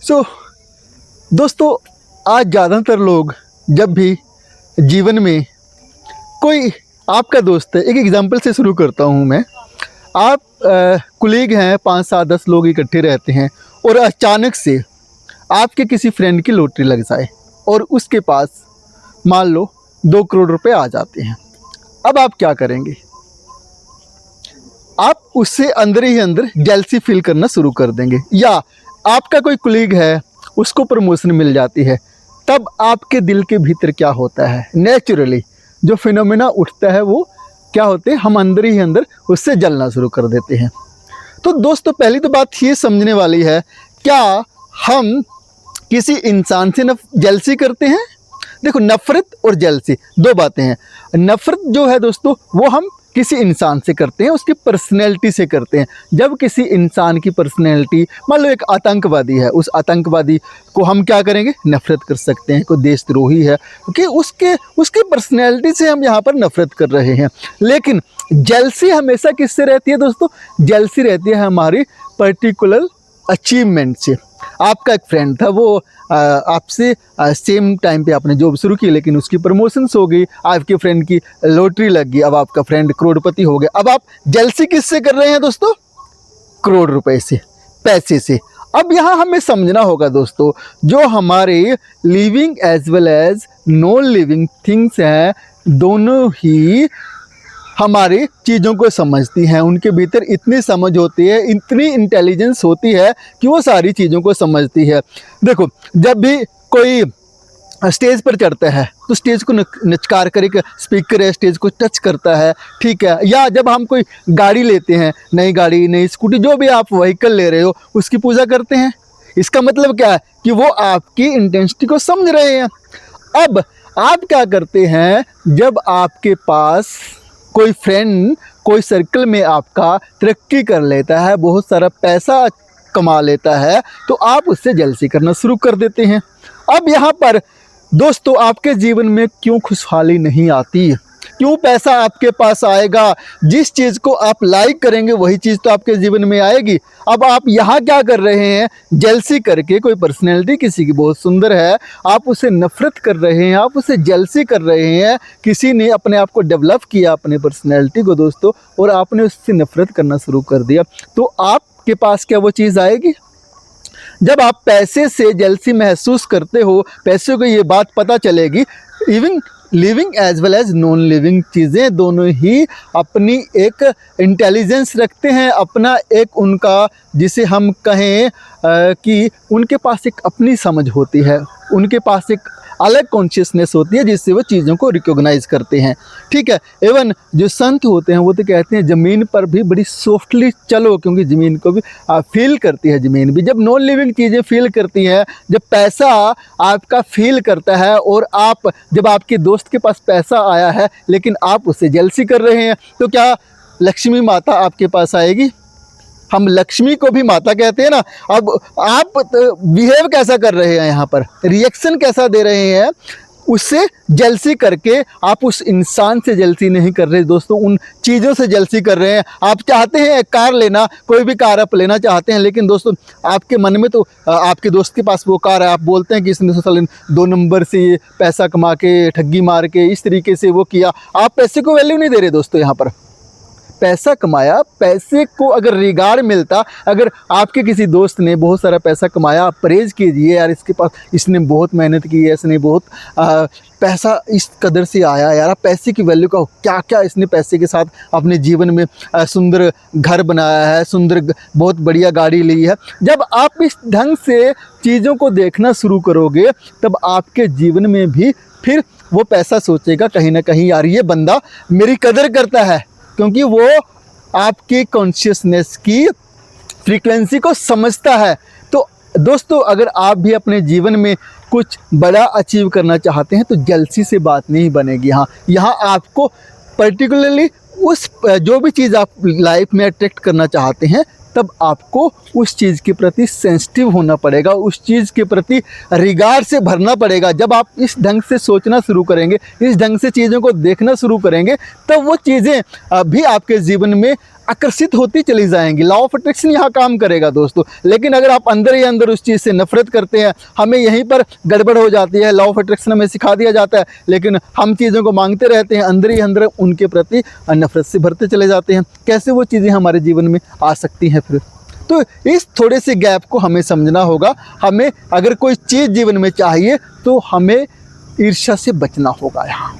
सो दोस्तों, आज ज़्यादातर लोग जब भी जीवन में कोई आपका दोस्त है, एक एग्जांपल से शुरू करता हूँ मैं। आप कुलीग हैं, 5, 7, 10 लोग इकट्ठे रहते हैं और अचानक से आपके किसी फ्रेंड की लॉटरी लग जाए और उसके पास मान लो 2 करोड़ रुपए आ जाते हैं। अब आप क्या करेंगे? आप उससे अंदर ही अंदर जेलसी फील करना शुरू कर देंगे। या आपका कोई कुलीग है, उसको प्रमोशन मिल जाती है, तब आपके दिल के भीतर क्या होता है? नेचुरली जो फिनोमेना उठता है वो क्या होते हैं, हम अंदर ही अंदर उससे जलना शुरू कर देते हैं। तो दोस्तों, पहली तो बात ये समझने वाली है, क्या हम किसी इंसान से जेलसी करते हैं? देखो, नफ़रत और जेलसी 2 बातें हैं। नफ़रत जो है दोस्तों, वो हम किसी इंसान से करते हैं, उसकी पर्सनैलिटी से करते हैं। जब किसी इंसान की पर्सनैलिटी, मान लो एक आतंकवादी है, उस आतंकवादी को हम क्या करेंगे? नफ़रत कर सकते हैं। कोई देशद्रोही है कि उसके पर्सनैलिटी से हम यहाँ पर नफ़रत कर रहे हैं। लेकिन जेलसी हमेशा किससे रहती है दोस्तों? जेलसी रहती है हमारी पर्टिकुलर अचीवमेंट से। आपका एक फ्रेंड था, वो आपसे सेम टाइम पे आपने जॉब शुरू की, लेकिन उसकी प्रमोशंस हो गई, आपके फ्रेंड की लॉटरी लग गई, अब आपका फ्रेंड करोड़पति हो गया। अब आप जेलसी किससे कर रहे हैं दोस्तों? करोड़ रुपए से, पैसे से। अब यहाँ हमें समझना होगा दोस्तों, जो हमारे living as well as non living things हैं, दोनों ही हमारी चीज़ों को समझती हैं। उनके भीतर इतनी समझ होती है, इतनी इंटेलिजेंस होती है कि वो सारी चीज़ों को समझती है। देखो, जब भी कोई स्टेज पर चढ़ता है तो स्टेज को नचकार कर, एक स्पीकर है, स्टेज को टच करता है, ठीक है। या जब हम कोई गाड़ी लेते हैं, नई गाड़ी, नई स्कूटी, जो भी आप व्हीकल ले रहे हो, उसकी पूजा करते हैं। इसका मतलब क्या है कि वो आपकी इंटेंसिटी को समझ रहे हैं। अब आप क्या करते हैं, जब आपके पास कोई फ्रेंड, कोई सर्कल में आपका तरक्की कर लेता है, बहुत सारा पैसा कमा लेता है, तो आप उससे जेलसी करना शुरू कर देते हैं। अब यहाँ पर दोस्तों, आपके जीवन में क्यों खुशहाली नहीं आती? क्यों पैसा आपके पास आएगा? जिस चीज़ को आप लाइक करेंगे वही चीज़ तो आपके जीवन में आएगी। अब आप यहाँ क्या कर रहे हैं? जेलसी करके, कोई पर्सनैलिटी किसी की बहुत सुंदर है, आप उसे नफ़रत कर रहे हैं, आप उसे जेलसी कर रहे हैं। किसी ने अपने आप को डेवलप किया, अपने पर्सनैलिटी को दोस्तों, और आपने उससे नफ़रत करना शुरू कर दिया, तो आपके पास क्या वो चीज़ आएगी? जब आप पैसे से जेलसी महसूस करते हो, पैसे को ये बात पता चलेगी, even living as well as non living चीज़ें दोनों ही अपनी एक इंटेलिजेंस रखते हैं, अपना एक उनका, जिसे हम कहें कि उनके पास एक अपनी समझ होती है, उनके पास एक अलग कॉन्शियसनेस होती है, जिससे वो चीज़ों को रिकॉग्नाइज करते हैं, ठीक है। एवन जो संत होते हैं वो तो कहते हैं ज़मीन पर भी बड़ी सॉफ्टली चलो, क्योंकि ज़मीन को भी फील करती है। ज़मीन भी जब नॉन लिविंग चीज़ें फील करती हैं, जब पैसा आपका फील करता है, और आप जब आपके दोस्त के पास पैसा आया है लेकिन आप उससे जेलसी कर रहे हैं, तो क्या लक्ष्मी माता आपके पास आएगी? हम लक्ष्मी को भी माता कहते हैं ना। अब आप बिहेव कैसा कर रहे हैं, यहाँ पर रिएक्शन कैसा दे रहे हैं? उससे जेलसी करके आप उस इंसान से जेलसी नहीं कर रहे दोस्तों, उन चीज़ों से जेलसी कर रहे हैं। आप चाहते हैं एक कार लेना, कोई भी कार आप लेना चाहते हैं, लेकिन दोस्तों आपके मन में तो आपके दोस्त के पास वो कार है, आप बोलते हैं कि इसने तो 2 नंबर से पैसा कमा के, ठगी मार के, इस तरीके से वो किया। आप पैसे को वैल्यू नहीं दे रहे दोस्तों। यहाँ पर पैसा कमाया, पैसे को अगर रिगार्ड मिलता, अगर आपके किसी दोस्त ने बहुत सारा पैसा कमाया, आप प्रेज़ कीजिए, यार इसके पास, इसने बहुत मेहनत की है, इसने बहुत पैसा इस कदर से आया, यार पैसे की वैल्यू का क्या क्या इसने पैसे के साथ अपने जीवन में सुंदर घर बनाया है, सुंदर बहुत बढ़िया गाड़ी ली है। जब आप इस ढंग से चीज़ों को देखना शुरू करोगे, तब आपके जीवन में भी फिर वो पैसा सोचेगा कहीं ना कहीं, यार ये बंदा मेरी कदर करता है, क्योंकि वो आपकी कॉन्शियसनेस की फ्रीक्वेंसी को समझता है। तो दोस्तों, अगर आप भी अपने जीवन में कुछ बड़ा अचीव करना चाहते हैं तो जेलसी से बात नहीं बनेगी। हाँ, यहाँ आपको पर्टिकुलरली उस जो भी चीज़ आप लाइफ में अट्रैक्ट करना चाहते हैं, तब आपको उस चीज़ के प्रति सेंसिटिव होना पड़ेगा, उस चीज़ के प्रति रिगार्ड से भरना पड़ेगा। जब आप इस ढंग से सोचना शुरू करेंगे, इस ढंग से चीज़ों को देखना शुरू करेंगे, तब वो चीज़ें भी आपके जीवन में आकर्षित होती चली जाएंगी। लॉ ऑफ अट्रैक्शन यहाँ काम करेगा दोस्तों। लेकिन अगर आप अंदर ही अंदर उस चीज़ से नफरत करते हैं, हमें यहीं पर गड़बड़ हो जाती है। लॉ ऑफ अट्रैक्शन हमें सिखा दिया जाता है, लेकिन हम चीज़ों को मांगते रहते हैं, अंदर ही अंदर उनके प्रति नफरत से भरते चले जाते हैं। कैसे वो चीज़ें हमारे जीवन में आ सकती हैं फिर? तो इस थोड़े से गैप को हमें समझना होगा। हमें अगर कोई चीज़ जीवन में चाहिए तो हमें ईर्ष्या से बचना होगा यहाँ।